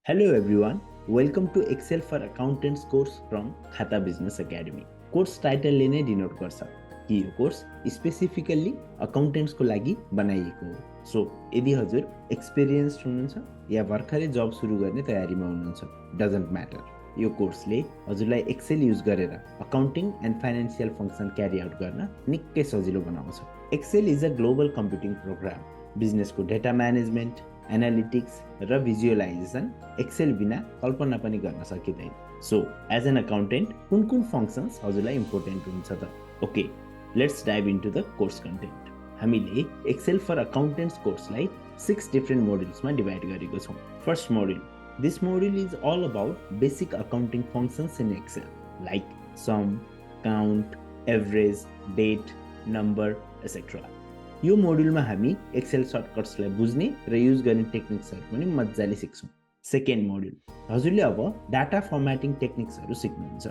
Hello everyone, welcome to Excel for Accountants course from Khata Business Academy. Course टाइटलले नै denote गर्छ कि यो कोर्स स्पेसिफिकल्ली अकाउन्टेन्ट्सको लागि बनाइएको हो। सो यदि हजुर एक्सपिरियन्स्ड हुनुहुन्छ या भर्खरै जब सुरु गर्ने तयारीमा हुनुहुन्छ, डजन्ट म्याटर, यो कोर्सले हजुरलाई एक्सेल युज गरेर accounting and financial function carry out गर्न निकै सजिलो बनाउँछ। Excel is a global computing program. बिजनेसको डेटा म्यानेजमेन्ट, एनालिटिक्स र भिजुअलाइजेसन एक्सेल बिना कल्पना पनि गर्न सकिँदैन। सो एज एन अकाउन्टेन्ट कुन फङ्सन्स हजुरलाई इम्पोर्टेन्ट हुन्छ त? Okay, let's dive into the course content. हामीले एक्सेल फर अकाउन्टेन्ट्स कोर्सलाई 6 डिफ्रेन्ट मोड्युल्समा डिभाइड गरेको छौँ। First module, this module is all about basic accounting functions in Excel like sum, count, average, date, number etcetera. यो मोड्युलमा हामी Excel सर्टकट्सलाई बुझ्ने र युज गर्ने टेक्निक्सहरू पनि मजाले सिक्छौँ। सेकेन्ड मोड्युल, हजुरले अब डाटा फर्मेटिङ टेक्निक्सहरू सिक्नुहुन्छ।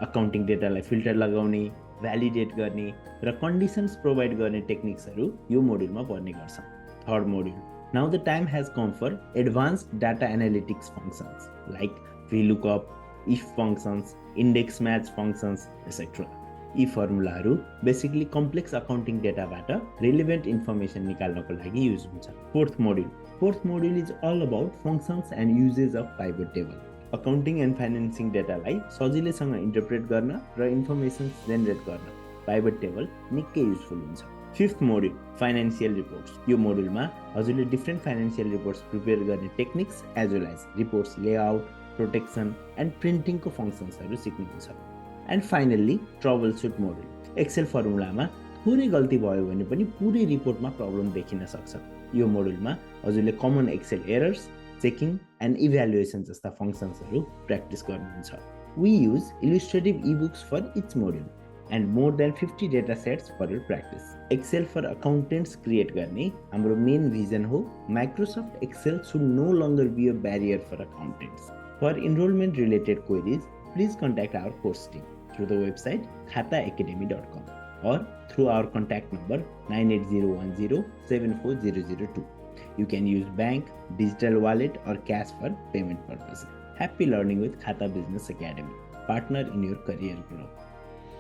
अकाउन्टिङ डेटालाई फिल्टर लगाउने, भ्यालिडेट गर्ने र कन्डिसन्स प्रोभाइड गर्ने टेक्निक्सहरू यो मोड्युलमा पर्ने गर्छ। Third module, now the time has come for advanced data analytics functions like VLOOKUP, if functions, index match functions etcetera. यी फर्मुलाहरू बेसिकली कम्प्लेक्स अकाउन्टिङ डेटाबाट रिलेभेन्ट इन्फर्मेसन निकाल्नको लागि युज हुन्छ। Fourth module is all about functions and usages of pivot table. Accounting and financing डेटालाई सजिलैसँग interpret गर्न र इन्फर्मेसन जेनेरेट गर्न पाइभट टेबल निकै युजफुल हुन्छ। Fifth module, financial reports. यो मोड्युलमा हजुरले डिफ्रेन्ट फाइनेन्सियल रिपोर्ट्स प्रिपेयर गर्ने techniques as well as reports layout, protection and प्रिन्टिङको फङ्सन्सहरू सिक्नुहुन्छ। And finally troubleshoot module. Excel फर्मुलामा थोरै गल्ती भयो भने पनि पुरै रिपोर्टमा प्रब्लम देखिन सक्छ। यो मोड्युलमा हजुरले common Excel errors, checking and evaluation जस्ता फङ्सन्सहरू प्र्याक्टिस गर्नुहुन्छ। We use illustrative e-books for each module and more than 50 data sets for your practice. Excel for accountants create गर्ने हाम्रो मेन भिजन हो Microsoft Excel should no longer be a barrier for accountants. For enrolment related queries, please contact our course team through the website khataacademy.com or through our contact number 98010 You can use bank, digital wallet or cash for payment purposes. Happy learning with Khata Business Academy, partner in your career growth.